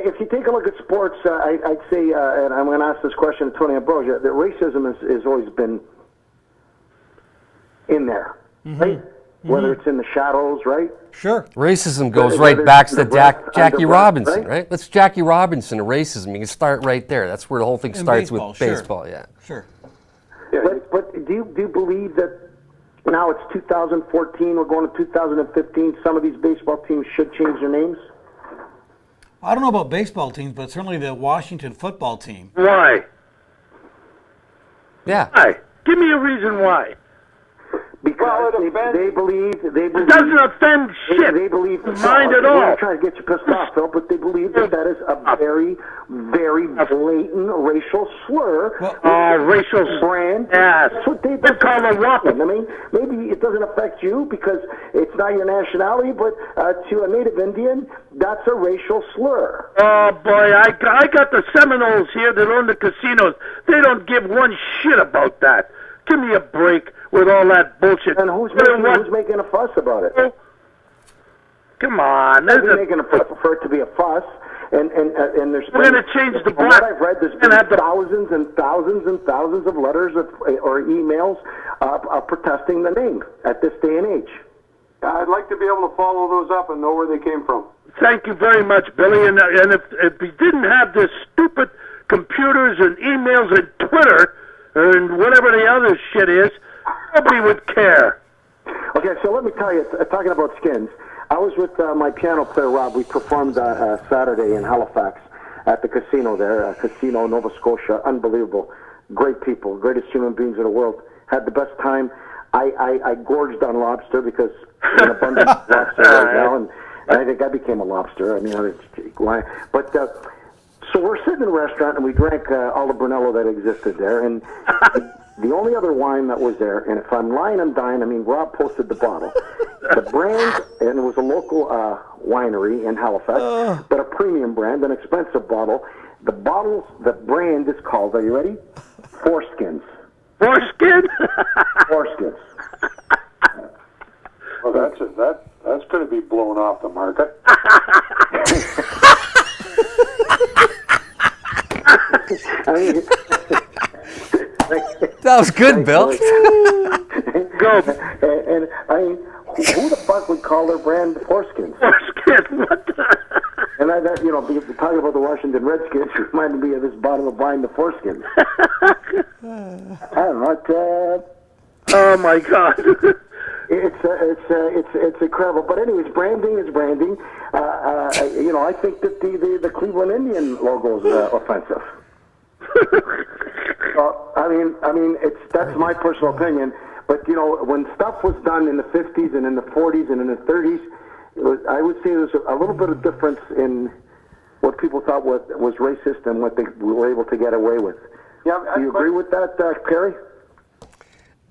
if you take a look at sports, I'd say, and I'm going to ask this question to Tony Ambrosia, that racism has always been in there, right? Whether it's in the shadows, right? Sure. Racism goes right back to Jackie Robinson, right? Let's Jackie Robinson and racism. You can start right there. That's where the whole thing starts with baseball. Yeah. Sure. But do you believe that now it's 2014, we're going to 2015, some of these baseball teams should change their names? I don't know about baseball teams, but certainly the Washington football team. Why? Yeah. Why? Give me a reason why. Because they believe it doesn't offend shit. They believe mind at all. I'm not trying to get you pissed off, Phil, but they believe that is a very, very blatant racial slur. Racial brand. Yes. That's what they call a weapon. I mean, maybe it doesn't affect you because it's not your nationality, but to a Native Indian, that's a racial slur. Oh boy, I got the Seminoles here that own the casinos. They don't give one shit about that. Give me a break with all that bullshit. And who's making a fuss about it? Come on. They're making a fuss for it to be a fuss. And there's we're going to change the black. From what I've read, there's been thousands and thousands and thousands of letters or emails protesting the name at this day and age. I'd like to be able to follow those up and know where they came from. Thank you very much, Billy. And if we didn't have this stupid computers and emails and Twitter and whatever the other shit is, nobody would care. Okay, so let me tell you, talking about skins, I was with my piano player, Rob. We performed Saturday in Halifax at the casino there, Casino Nova Scotia. Unbelievable. Great people, greatest human beings in the world. Had the best time. I gorged on lobster because there's an abundance of lobster right now, and I think I became a lobster. I mean, but so we're sitting in a restaurant, and we drank all the Brunello that existed there, and the only other wine that was there, and if I'm lying, I'm dying, I mean, Rob posted the bottle. The brand, and it was a local winery in Halifax, but a premium brand, an expensive bottle. The brand is called, are you ready? Foreskins. Foreskin? Foreskins. Well, that's going to be blown off the market. I mean, that was good, Bill. Go. And I mean, who the fuck would call their brand Foreskins? Foreskin, what the? And talking about the Washington Redskins reminded me of this bottle of wine, the Foreskins. I don't know. Oh my God. It's incredible. But anyways, branding is branding. I think that the Cleveland Indian logo is offensive. I mean, that's my personal opinion. But when stuff was done in the 50s and in the 40s and in the 30s, I would say there's a little bit of difference in what people thought was racist and what they were able to get away with. Yeah, do you agree with that, Perry?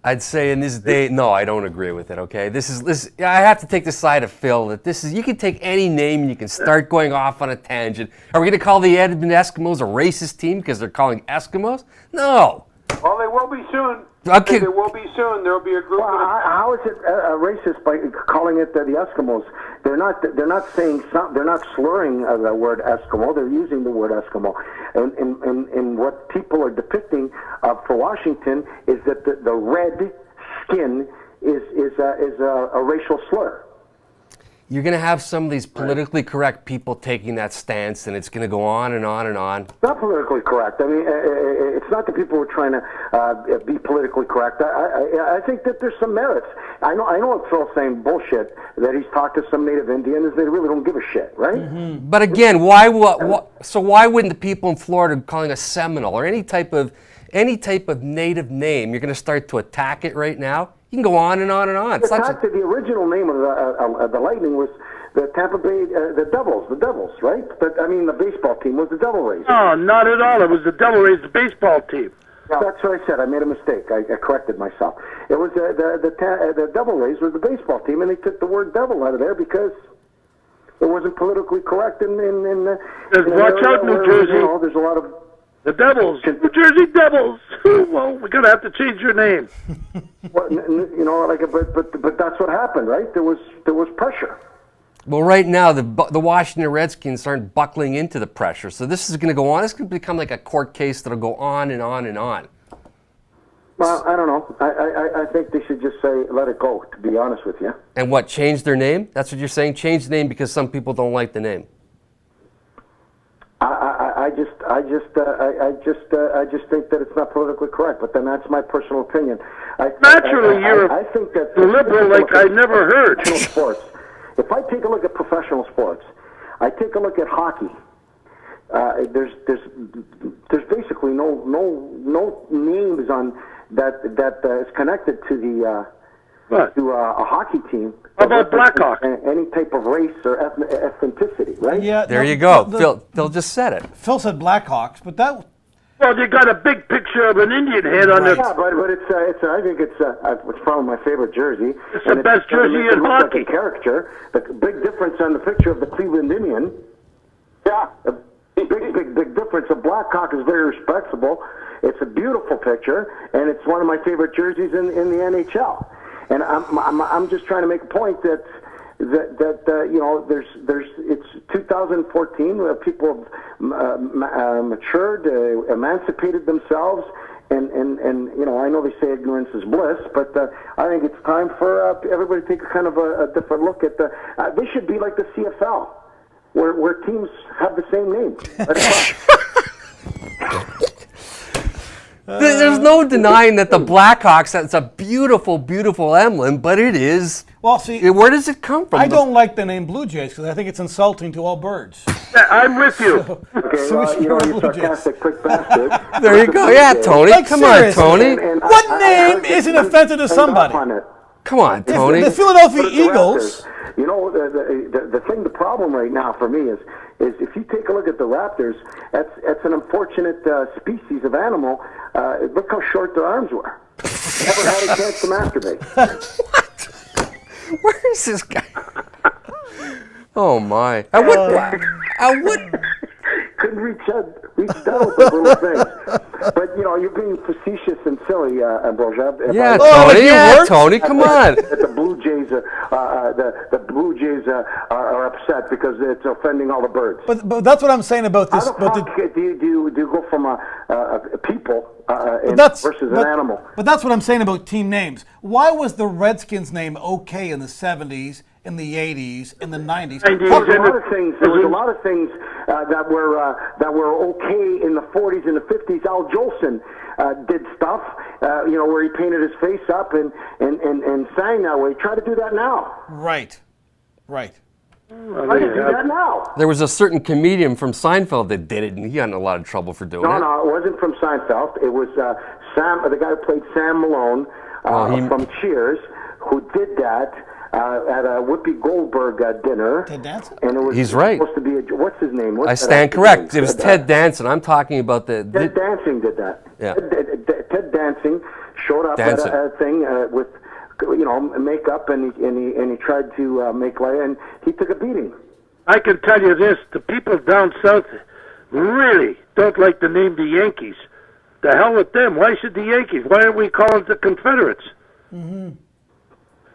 I'd say in this day, no, I don't agree with it. Okay, this. I have to take the side of Phil that this is. You can take any name and you can start going off on a tangent. Are we going to call the Edmonton Eskimos a racist team because they're calling Eskimos? No. Well, they will be soon. Okay. There will be soon. There will be a group. How is it racist by calling it the Eskimos? They're not saying they're not slurring the word Eskimo. They're using the word Eskimo, and what people are depicting for Washington is that the red skin is a racial slur. You're going to have some of these politically correct people taking that stance, and it's going to go on and on and on. It's not politically correct. I mean, it's not that people are trying to be politically correct. I think that there's some merits. I know Phil's saying bullshit that he's talked to some Native Indians. They really don't give a shit, right? Mm-hmm. But again, why wouldn't the people in Florida calling a Seminole or any type of Native name? You're going to start to attack it right now. You can go on and on and on. The original name of the Lightning was the Tampa Bay, the Devils, right? But I mean, the baseball team was the Devil Rays. No, not at all. It was the Devil Rays, the baseball team. That's what I said. I made a mistake. I corrected myself. It was the Devil Rays was the baseball team, and they took the word devil out of there because it wasn't politically correct. Watch out, New Jersey. There's a lot of the Devils, New Jersey Devils. Well, we're gonna have to change your name. Well, but that's what happened, right? There was pressure. Well, right now, the Washington Redskins aren't buckling into the pressure. So this is going to go on. It's going to become like a court case that'll go on and on and on. Well, I don't know. I think they should just say, let it go, to be honest with you. And what, change their name? That's what you're saying? Change the name because some people don't like the name. I just think that it's not politically correct, but then that's my personal opinion. Naturally, you're I think that a liberal like I never heard. Professional sports. If I take a look at professional sports, I take a look at hockey. There's basically no names on that is connected to the a hockey team. How about Blackhawks? Any type of race or ethnicity, right? Yeah, There you go. Phil just said it. Phil said Blackhawks, but that. Well, they got a big picture of an Indian head on their. Yeah, but it's I think it's probably my favorite jersey. It's the best jersey in hockey. Like a caricature. The big difference on the picture of the Cleveland Indian. Yeah, a big difference. The Blackhawk is very respectable. It's a beautiful picture, and it's one of my favorite jerseys in the NHL. And I'm just trying to make a point that you know there's it's 2014 where people have matured, emancipated themselves, and you know I know they say ignorance is bliss, but I think it's time for everybody to take a kind of a different look at the. They should be like the CFL, where teams have the same name. There's no denying that the Blackhawks, that's a beautiful, beautiful emblem, but it is. Well, see, where does it come from? I don't like the name Blue Jays because I think it's insulting to all birds. Yeah, I'm with you. Okay, So well, you know, you sarcastic prick bastard. There you go. Yeah, Tony. Like, Come on, seriously. Tony. And What name isn't offensive to somebody? Come on, Tony. The Philadelphia But the Eagles. Raptors, you know, the problem right now for me is if you take a look at the Raptors, that's an unfortunate species of animal. Look how short their arms were. Never had a chance to masturbate. What? Where is this guy? Oh my! I would. Couldn't reach down with those little things. But you know, you're being facetious and silly, Ambrosia. Yeah, Tony, yeah, Tony, come on. The Blue Jays, the Blue Jays are upset because it's offending all the birds. But that's what I'm saying about this. How the fuck do you go from a people versus an animal? But that's what I'm saying about team names. Why was the Redskins name okay in the 70s, in the 80s, in the 90s? There was a lot of things that were okay in the 40s and the 50s. Al Jolson did stuff, you know, where he painted his face up and sang that way. Try to do that now. Right. Try to do that now. There was a certain comedian from Seinfeld that did it, and he got in a lot of trouble for doing it. No, it wasn't from Seinfeld. It was the guy who played Sam Malone from Cheers, who did that at a Whoopi Goldberg dinner. Ted Danson? And it was He's right. supposed to be what's his name? I stand correct. It was Ted Danson. I'm talking about Ted Dancing did that. Yeah. Ted Dancing showed up at a thing with, you know, makeup, and he tried to make light, and he took a beating. I can tell you this: the people down south really don't like the name the Yankees. The hell with them. Why should the Yankees? Why aren't we calling the Confederates? Mm-hmm.